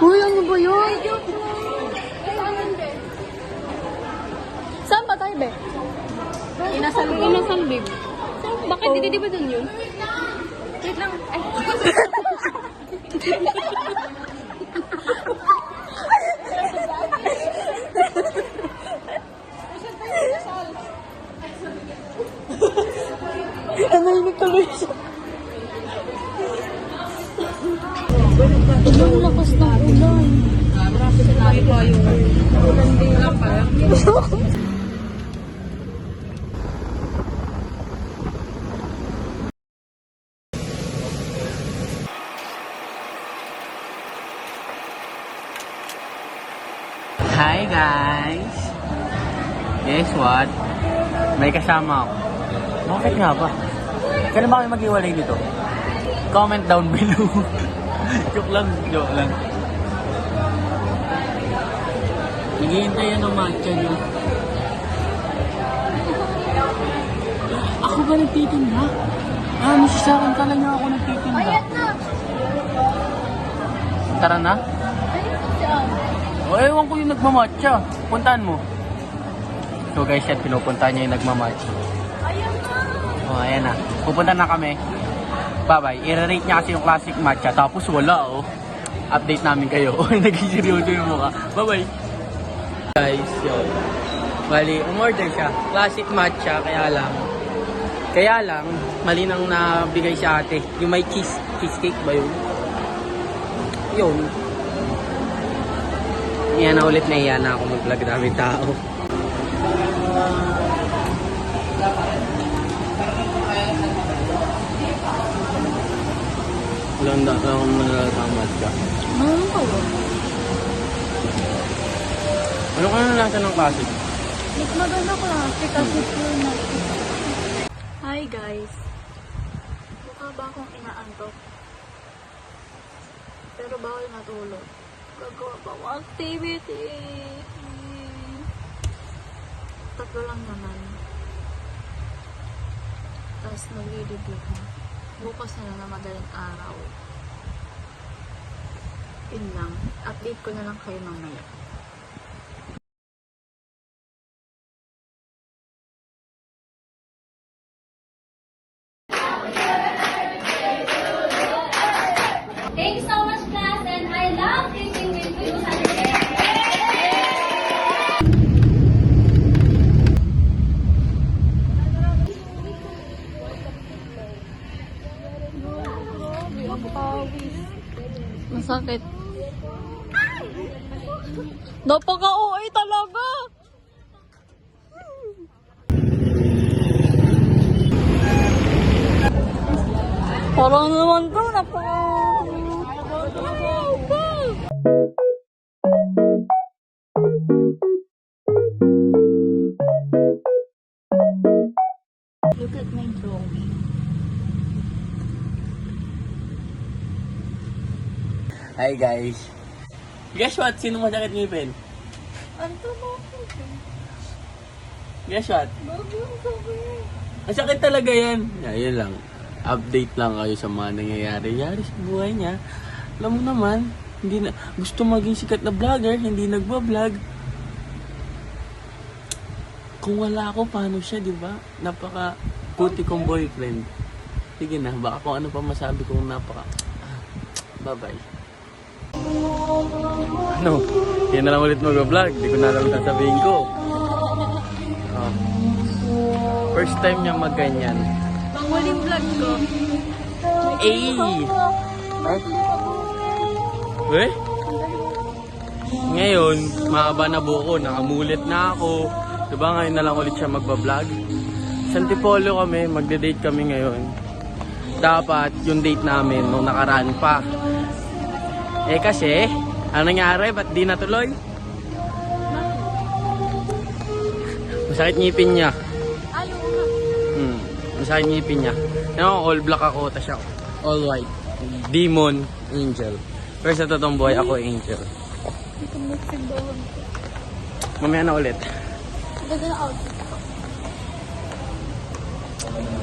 Uy, ano ba yun? Saan ba tayo, be? Inasal, babe. Bakit? Di ba dun yun? Wait lang. Ay. Nahimik tuloy siya. Ang lakas ng ulan. Marapit na tayo pa yung ulan din lang pa. Hi guys! Guess what? May kasama ako. Bakit nga ba? Kailan ba kayo mag-iwalay dito? Comment down below. joke lang. Naghihintay yan ng matcha nyo. Ako ba nagtitinda? Masasarang ka lang niya ako nagtitinda. Tara na? O, ewan ko yung nagmamatcha. Puntahan mo. So guys, yan, pinupuntahan niya yung nagmamatcha. O, ayan na. Pupunta na kami. Bye-bye. I-rate niya kasi yung classic matcha. Tapos wala, oh. Update namin kayo. Naging seryoso yung mukha. Bye-bye. Guys, yun. Bali, umorder siya. Classic matcha, kaya lang, mali nang nabigay si ate. Yung may cheesecake ba yun? Yun. Iyan na ulit, nahiya na ako mag-vlog, daming tao. Landa na akong manalatamad ka. Ano ba? Ano ka na lasa ng classic? Maganda ko lang kasi pure na. Hi guys. Mukha ba akong inaantok? Pero bawal matulog. Gagawa pa ako activity. Tatlo lang naman. Tapos mag-i-debut na. Bukas na lang na madaling araw. Yun lang. Update ko na lang kayo mamaya. Thanks so much, class, and I love teaching with you. Masakit. Napaka-OA talaga! Parang naman to, Look at my drawing. Hi guys. Guess what? Sino masakit ngipin? Ano mo? Guess what? Bago yung sabi. Ang sakit talaga yan. Yun lang. Update lang kayo sa mga nangyayari sa buhay niya. Alam mo naman, hindi na, gusto maging sikat na vlogger, hindi nagbablog. Kung wala ako, paano siya, di ba? Napaka puti kong boyfriend. Sige na, baka kung ano pa masabi kong napaka... Bye-bye. Ano? Yan na lang ulit mag-vlog. Di ko na alam sasabihin ko. First time niya mag-ganyan. Panghuling vlog ko. Eh? Ngayon, mahaba na buko. Nakamulit na ako. Diba ngayon na lang ulit siya magbablog? Sa Antipolo kami, magde-date kami ngayon. Dapat yung date namin nung nakaraan pa. Eh kasi, ano nangyari? Ba't di natuloy? Masakit ngipin niya. Masakit ngipin niya. All black ako, tapos siya all white. Demon, angel. Pero sa totoong buhay, ako angel. Mamaya na ulit.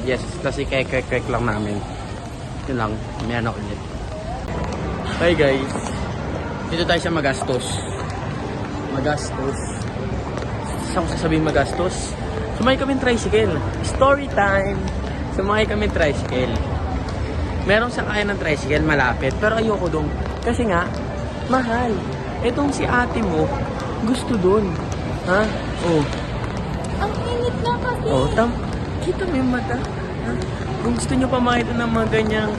Yes, kasi kek lang namin. Yun lang, mamaya na ulit. Bye guys. Dito tayo sa Magastos. Magastos. Saan ko sasabihin Magastos? Sumakay kami tricycle. Story time! Sumakay kami tricycle. Merong sakayan ng tricycle malapit, pero ayoko doon. Kasi nga, mahal. Etong si ate mo, gusto doon. Ha? Oh. Ang init na kasi. Oh, kita mo yung mata. Ha? Kung gusto nyo pa makita ng mga ganyang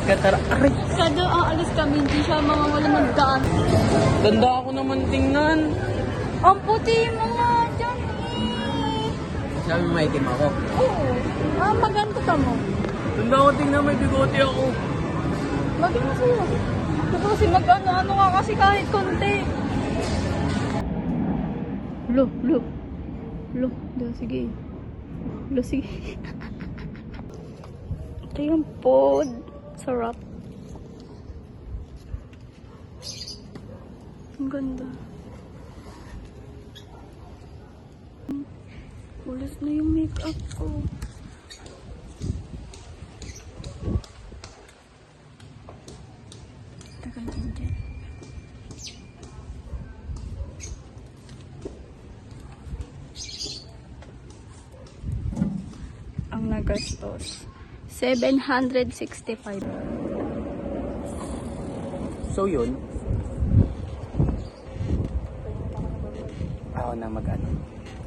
katara... Aray! Kada aalis kami, hindi siya mawawala magdaan. Ganda ako naman tingnan. Ang puti mo nga dyan eh. Sabi mo maitim ako. Oo. Maganda ka mo. Ganda ako tingnan, may bigote ako. Maganda sa'yo. Kasi mag-ano-ano ka kasi kahit konti. Lo. Sige. Sige. Ito yung pod. Sarap. Ang ganda. Ulis na yung makeup ko. Tagal din dyan. Ang nagastos. 765. So yun. Ako na mag-ano.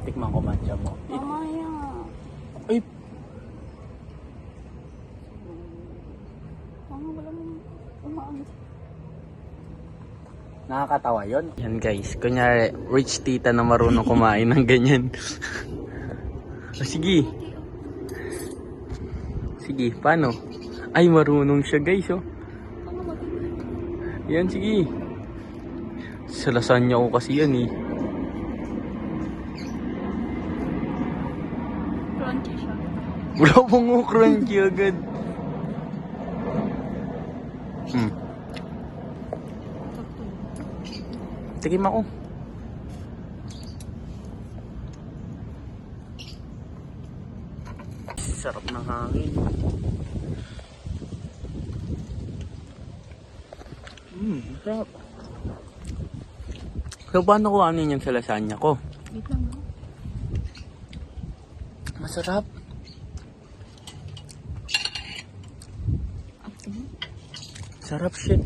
Tikman ko matcha mo. Mamaya. Ay! Wala nang umaangat. Nakakatawa yun. Yan guys. Kunyari, rich tita na marunong kumain ng ganyan. Sige. Sige, paano? Ay, marunong siya guys, oh. Yan, sige. Sa lasagna ko kasi yan, eh. Crunchy siya. Wala pong crunchy agad. Tikim ako. Sarap ng hangin. Sarap. So, paano ko ano yan sa lasagna ko? Wait lang, ha? Masarap. Sarap shit.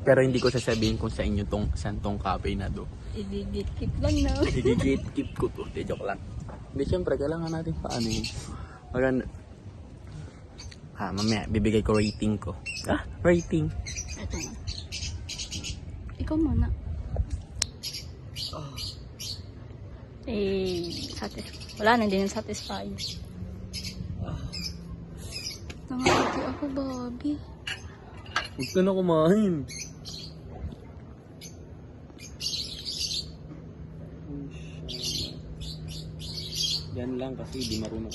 Pero hindi ko sasabihin kung sa inyo tong santong cafe na do. I-gatekeep lang na. I-gatekeep ko to. Di, joke lang. Hindi, syempre, kailangan natin paano yun. Maganda. Mamaya, bibigay ko rating ko. Rating. Ito na. Ikaw muna. Wala na, hindi na satisfied. Nangakiti ako, Bobby. Huwag ka na kumain. Yan lang kasi di marunong.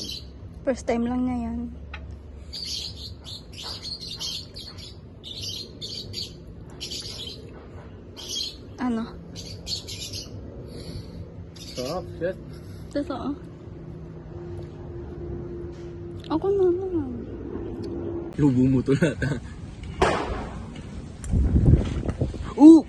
First time lang niya yan. Ano? Sarap, shit. Totoo. Ako na naman. Lubo mo to lahat, ha? Ooh!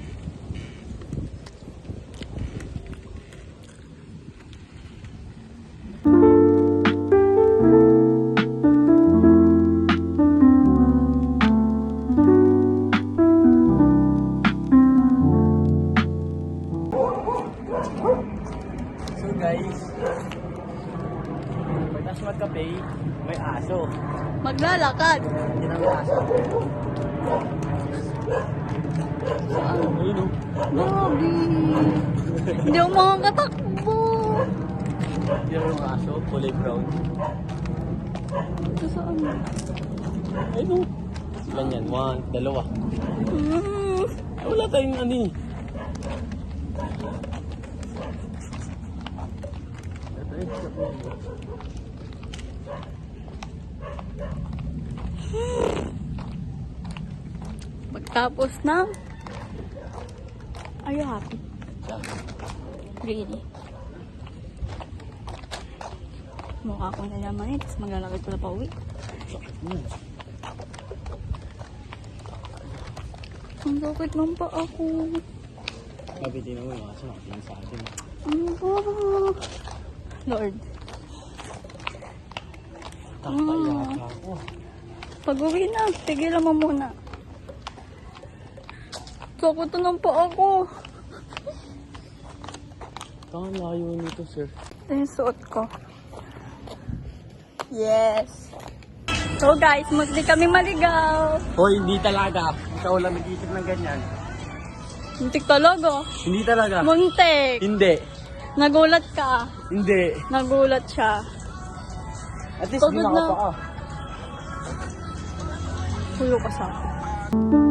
So guys, pagkas magkape, may aso. Maglalakad. Yan ang aso. Ayun, oh. Bobby. Hindi ako makakatakbo. Yan ang aso, kulay brown. Ito saan? Ayun, oh. Ilan yan? 1, 2. Ay, wala tayong ano eh. Pagtapos ng... Are you happy? Really? Mukha ko nalaman eh, tapos maglalakad ko na pa uwi. Ang sakit ng paa ko. Mabitin mo yung aso natin sa atin. Ano ba? Lord. Tatayaka ako. Pag-uwi na, tigilan mo muna. Sakit na ng paa ko. Ang layo nito, sir. Ito yung suot ko. Yes. So guys, muli kami maligaw. Hoy, hindi talaga. Ikaw lang nag-iisip ng ganyan. Muntik talaga. Hindi talaga. Muntik. Hindi. Nagulat ka. Hindi. Nagulat siya. At least Pagod hindi na. nakapaa. Hulo ka sa akin.